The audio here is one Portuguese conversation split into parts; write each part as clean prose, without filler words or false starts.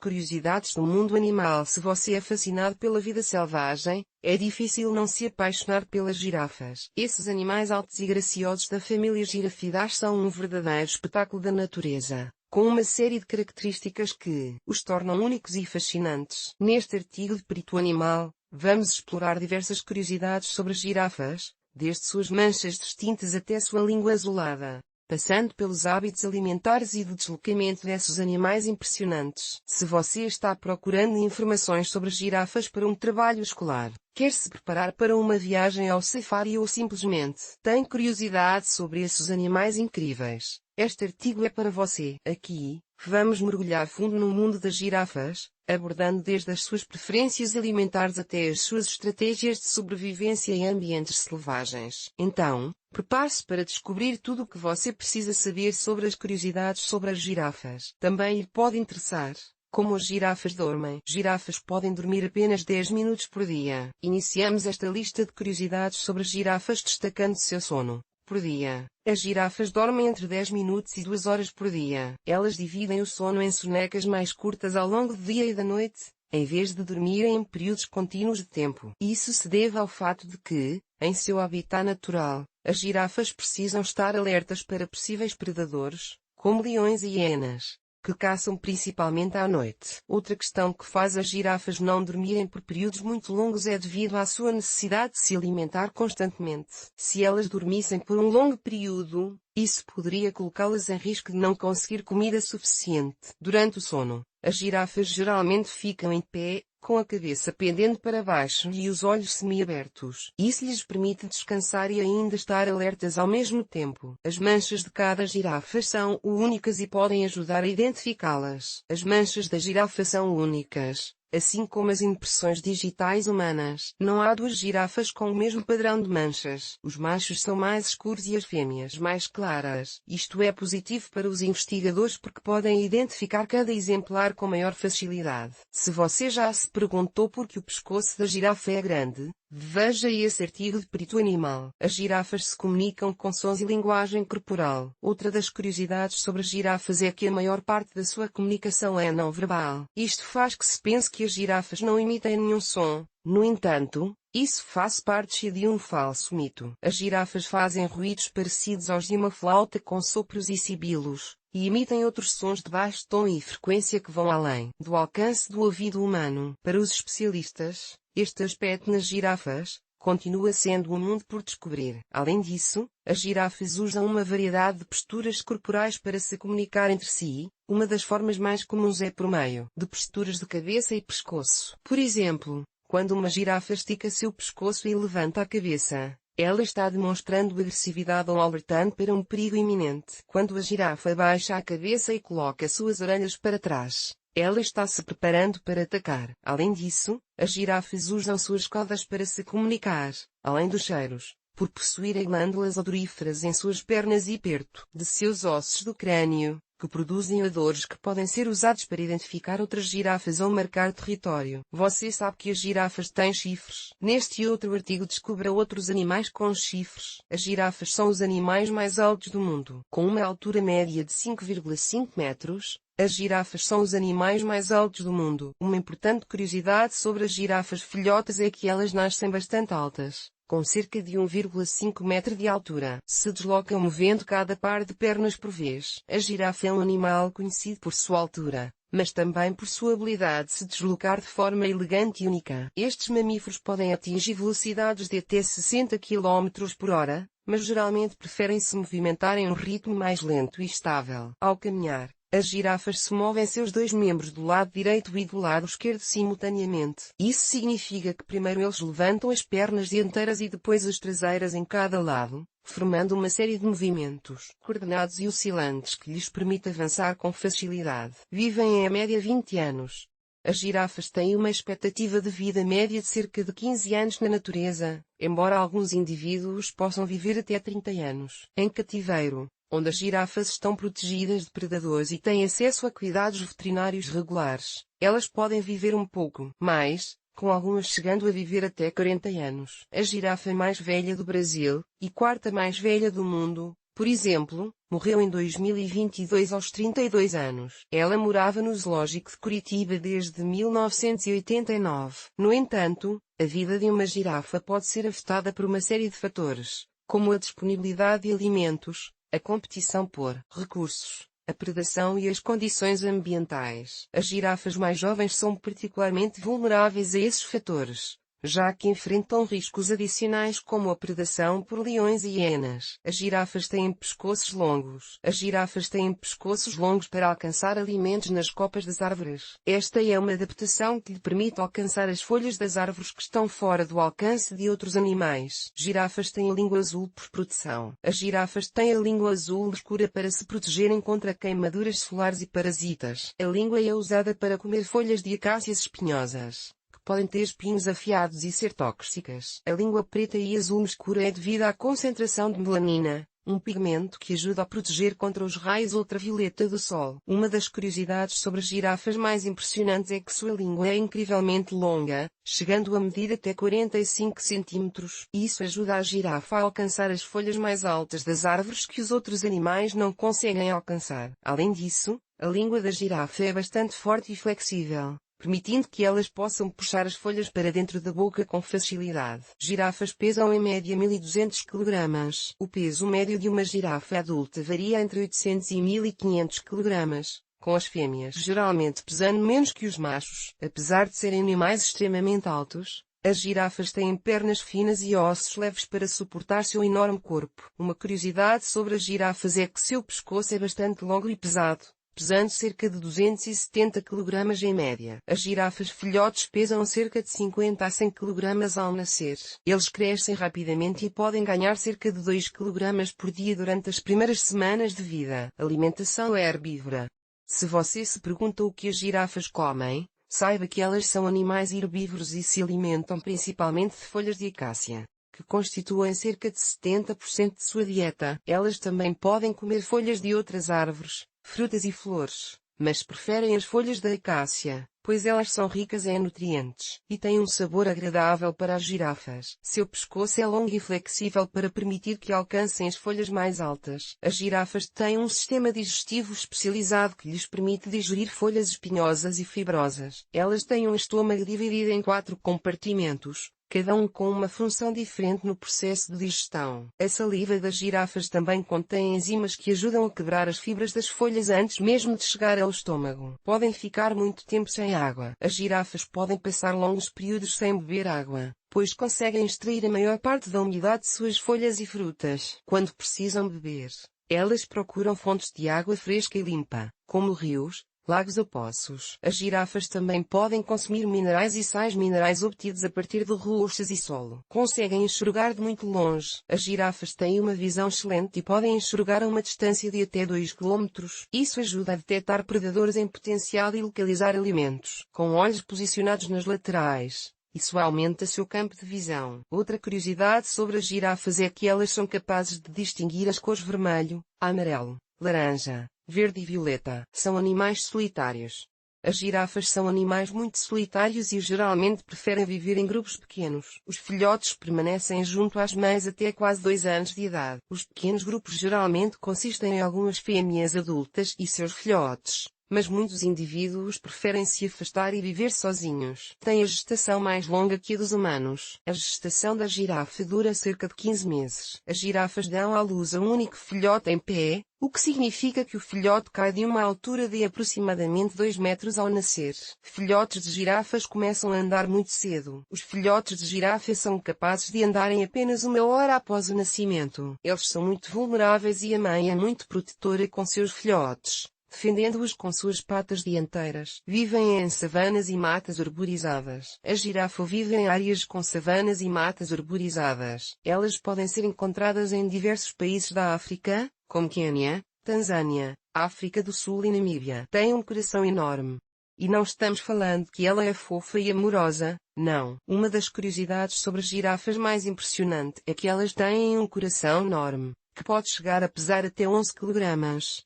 curiosidades do mundo animal. Se você é fascinado pela vida selvagem, é difícil não se apaixonar pelas girafas. Esses animais altos e graciosos da família Girafidae são um verdadeiro espetáculo da natureza, com uma série de características que os tornam únicos e fascinantes. Neste artigo de Perito Animal, vamos explorar diversas curiosidades sobre as girafas, desde suas manchas distintas até sua língua azulada, passando pelos hábitos alimentares e do deslocamento desses animais impressionantes. Se você está procurando informações sobre as girafas para um trabalho escolar, quer se preparar para uma viagem ao safari ou simplesmente tem curiosidade sobre esses animais incríveis, este artigo é para você. Aqui, vamos mergulhar fundo no mundo das girafas, abordando desde as suas preferências alimentares até as suas estratégias de sobrevivência em ambientes selvagens. Então, prepare-se para descobrir tudo o que você precisa saber sobre as curiosidades sobre as girafas. Também lhe pode interessar como as girafas dormem. Girafas podem dormir apenas 10 minutos por dia. Iniciamos esta lista de curiosidades sobre as girafas destacando seu sono por dia. As girafas dormem entre 10 minutos e 2 horas por dia. Elas dividem o sono em sonecas mais curtas ao longo do dia e da noite, em vez de dormirem em períodos contínuos de tempo. Isso se deve ao fato de que, em seu habitat natural, as girafas precisam estar alertas para possíveis predadores, como leões e hienas, que caçam principalmente à noite. Outra questão que faz as girafas não dormirem por períodos muito longos é devido à sua necessidade de se alimentar constantemente. Se elas dormissem por um longo período, isso poderia colocá-las em risco de não conseguir comida suficiente. Durante o sono, as girafas geralmente ficam em pé, com a cabeça pendendo para baixo e os olhos semiabertos. Isso lhes permite descansar e ainda estar alertas ao mesmo tempo. As manchas de cada girafa são únicas e podem ajudar a identificá-las. As manchas da girafa são únicas, assim como as impressões digitais humanas. Não há duas girafas com o mesmo padrão de manchas. Os machos são mais escuros e as fêmeas mais claras. Isto é positivo para os investigadores porque podem identificar cada exemplar com maior facilidade. Se você já se perguntou por que o pescoço da girafa é grande, veja esse artigo de Perito Animal. As girafas se comunicam com sons e linguagem corporal. Outra das curiosidades sobre as girafas é que a maior parte da sua comunicação é não verbal. Isto faz que se pense que as girafas não emitem nenhum som. No entanto, isso faz parte de um falso mito. As girafas fazem ruídos parecidos aos de uma flauta com sopros e sibilos, e emitem outros sons de baixo tom e frequência que vão além do alcance do ouvido humano. Para os especialistas, este aspecto nas girafas continua sendo um mundo por descobrir. Além disso, as girafas usam uma variedade de posturas corporais para se comunicar entre si. Uma das formas mais comuns é por meio de posturas de cabeça e pescoço. Por exemplo, quando uma girafa estica seu pescoço e levanta a cabeça, ela está demonstrando agressividade ou alertando para um perigo iminente. Quando a girafa baixa a cabeça e coloca suas orelhas para trás, ela está se preparando para atacar. Além disso, as girafas usam suas caudas para se comunicar, além dos cheiros, por possuírem glândulas odoríferas em suas pernas e perto de seus ossos do crânio, que produzem odores que podem ser usados para identificar outras girafas ou marcar território. Você sabe que as girafas têm chifres? Neste e outro artigo descubra outros animais com chifres. As girafas são os animais mais altos do mundo. Com uma altura média de 5,5 metros, as girafas são os animais mais altos do mundo. Uma importante curiosidade sobre as girafas filhotas é que elas nascem bastante altas, com cerca de 1,5 metro de altura. Se deslocam movendo cada par de pernas por vez. A girafa é um animal conhecido por sua altura, mas também por sua habilidade de se deslocar de forma elegante e única. Estes mamíferos podem atingir velocidades de até 60 km por hora, mas geralmente preferem se movimentar em um ritmo mais lento e estável. Ao caminhar, as girafas se movem seus dois membros do lado direito e do lado esquerdo simultaneamente. Isso significa que primeiro eles levantam as pernas dianteiras e depois as traseiras em cada lado, formando uma série de movimentos coordenados e oscilantes que lhes permite avançar com facilidade. Vivem em média 20 anos. As girafas têm uma expectativa de vida média de cerca de 15 anos na natureza, embora alguns indivíduos possam viver até 30 anos. Em cativeiro, onde as girafas estão protegidas de predadores e têm acesso a cuidados veterinários regulares, elas podem viver um pouco mais, com algumas chegando a viver até 40 anos. A girafa mais velha do Brasil, e quarta mais velha do mundo, Por exemplo, morreu em 2022 aos 32 anos. Ela morava no Zoológico de Curitiba desde 1989. No entanto, a vida de uma girafa pode ser afetada por uma série de fatores, como a disponibilidade de alimentos, a competição por recursos, a predação e as condições ambientais. As girafas mais jovens são particularmente vulneráveis a esses fatores, já que enfrentam riscos adicionais como a predação por leões e hienas. As girafas têm pescoços longos. As girafas têm pescoços longos para alcançar alimentos nas copas das árvores. Esta é uma adaptação que lhe permite alcançar as folhas das árvores que estão fora do alcance de outros animais. Girafas têm a língua azul por proteção. As girafas têm a língua azul escura para se protegerem contra queimaduras solares e parasitas. A língua é usada para comer folhas de acácias espinhosas, podem ter espinhos afiados e ser tóxicas. A língua preta e azul escura é devido à concentração de melanina, um pigmento que ajuda a proteger contra os raios ultravioleta do sol. Uma das curiosidades sobre as girafas mais impressionantes é que sua língua é incrivelmente longa, chegando a medir até 45 centímetros. Isso ajuda a girafa a alcançar as folhas mais altas das árvores que os outros animais não conseguem alcançar. Além disso, a língua da girafa é bastante forte e flexível, permitindo que elas possam puxar as folhas para dentro da boca com facilidade. Girafas pesam em média 1.200 kg. O peso médio de uma girafa adulta varia entre 800 e 1.500 kg, com as fêmeas geralmente pesando menos que os machos. Apesar de serem animais extremamente altos, as girafas têm pernas finas e ossos leves para suportar seu enorme corpo. Uma curiosidade sobre as girafas é que seu pescoço é bastante longo e pesado, pesando cerca de 270 kg em média. As girafas filhotes pesam cerca de 50 a 100 kg ao nascer. Eles crescem rapidamente e podem ganhar cerca de 2 kg por dia durante as primeiras semanas de vida. A alimentação é herbívora. Se você se pergunta o que as girafas comem, saiba que elas são animais herbívoros e se alimentam principalmente de folhas de acácia, que constituem cerca de 70% de sua dieta. Elas também podem comer folhas de outras árvores, frutas e flores, mas preferem as folhas da acácia, pois elas são ricas em nutrientes e têm um sabor agradável para as girafas. Seu pescoço é longo e flexível para permitir que alcancem as folhas mais altas. As girafas têm um sistema digestivo especializado que lhes permite digerir folhas espinhosas e fibrosas. Elas têm um estômago dividido em 4 compartimentos, cada um com uma função diferente no processo de digestão. A saliva das girafas também contém enzimas que ajudam a quebrar as fibras das folhas antes mesmo de chegar ao estômago. Podem ficar muito tempo sem água. As girafas podem passar longos períodos sem beber água, pois conseguem extrair a maior parte da umidade de suas folhas e frutas. Quando precisam beber, elas procuram fontes de água fresca e limpa, como rios, lagos ou poços. As girafas também podem consumir minerais e sais minerais obtidos a partir de rochas e solo. Conseguem enxergar de muito longe. As girafas têm uma visão excelente e podem enxergar a uma distância de até 2 km. Isso ajuda a detectar predadores em potencial e localizar alimentos. Com olhos posicionados nas laterais, isso aumenta seu campo de visão. Outra curiosidade sobre as girafas é que elas são capazes de distinguir as cores vermelho, amarelo, laranja, verde e violeta. São animais solitários. As girafas são animais muito solitários e geralmente preferem viver em grupos pequenos. Os filhotes permanecem junto às mães até quase 2 anos de idade. Os pequenos grupos geralmente consistem em algumas fêmeas adultas e seus filhotes, mas muitos indivíduos preferem se afastar e viver sozinhos. Têm a gestação mais longa que a dos humanos. A gestação da girafa dura cerca de 15 meses. As girafas dão à luz a um único filhote em pé, o que significa que o filhote cai de uma altura de aproximadamente 2 metros ao nascer. Filhotes de girafas começam a andar muito cedo. Os filhotes de girafa são capazes de andar em apenas 1 hora após o nascimento. Eles são muito vulneráveis e a mãe é muito protetora com seus filhotes, defendendo-os com suas patas dianteiras. Vivem em savanas e matas arborizadas. A girafa vive em áreas com savanas e matas arborizadas. Elas podem ser encontradas em diversos países da África, como Quênia, Tanzânia, África do Sul e Namíbia. Tem um coração enorme. E não estamos falando que ela é fofa e amorosa, não. Uma das curiosidades sobre as girafas mais impressionante é que elas têm um coração enorme, que pode chegar a pesar até 11 kg.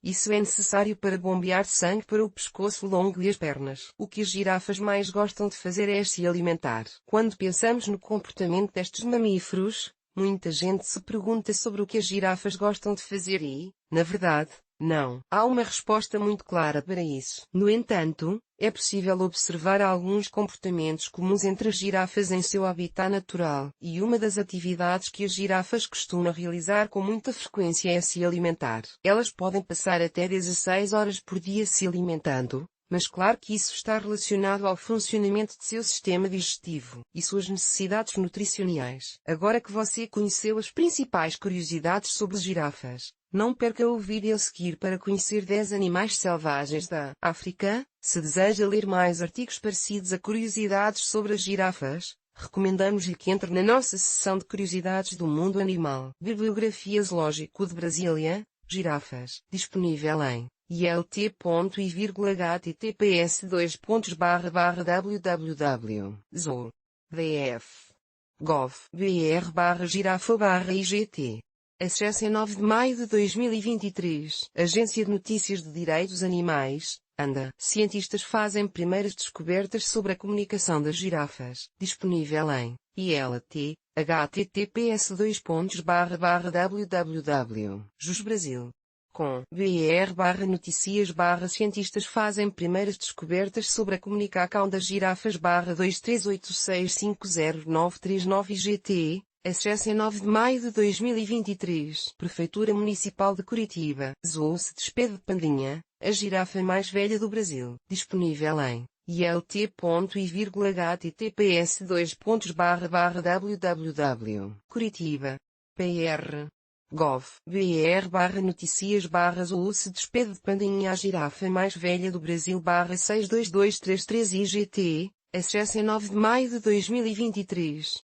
Isso é necessário para bombear sangue para o pescoço longo e as pernas. O que as girafas mais gostam de fazer é se alimentar. Quando pensamos no comportamento destes mamíferos, Muita gente se pergunta sobre o que as girafas gostam de fazer e, na verdade, não há uma resposta muito clara para isso. No entanto, é possível observar alguns comportamentos comuns entre as girafas em seu habitat natural, e uma das atividades que as girafas costumam realizar com muita frequência é se alimentar. Elas podem passar até 16 horas por dia se alimentando, mas claro que isso está relacionado ao funcionamento de seu sistema digestivo e suas necessidades nutricionais. Agora que você conheceu as principais curiosidades sobre as girafas, não perca o vídeo a seguir para conhecer 10 animais selvagens da África. Se deseja ler mais artigos parecidos a curiosidades sobre as girafas, recomendamos-lhe que entre na nossa seção de curiosidades do mundo animal. Bibliografia Zoológico de Brasília, girafas, disponível em ilt.ivr.https://www.zoodf.gov.br/girafa/igt. Acesso em 9 de maio de 2023. Agência de Notícias de Direitos Animais, ANDA. Cientistas fazem primeiras descobertas sobre a comunicação das girafas. Disponível em ILT, https://www.jus Brasil. Com BR/notícias/cientistas fazem primeiras descobertas sobre a comunicação das girafas/238650939 IGT. Acesso em 9 de maio de 2023. Prefeitura Municipal de Curitiba. Zoo se despede de Pandinha, a girafa mais velha do Brasil. Disponível em ilt.ivr/https://www.curitiba.pr.gov.br/notícias/zoo se despede de Pandinha, a girafa mais velha do Brasil/62233 IGT. Acesso em 9 de maio de 2023.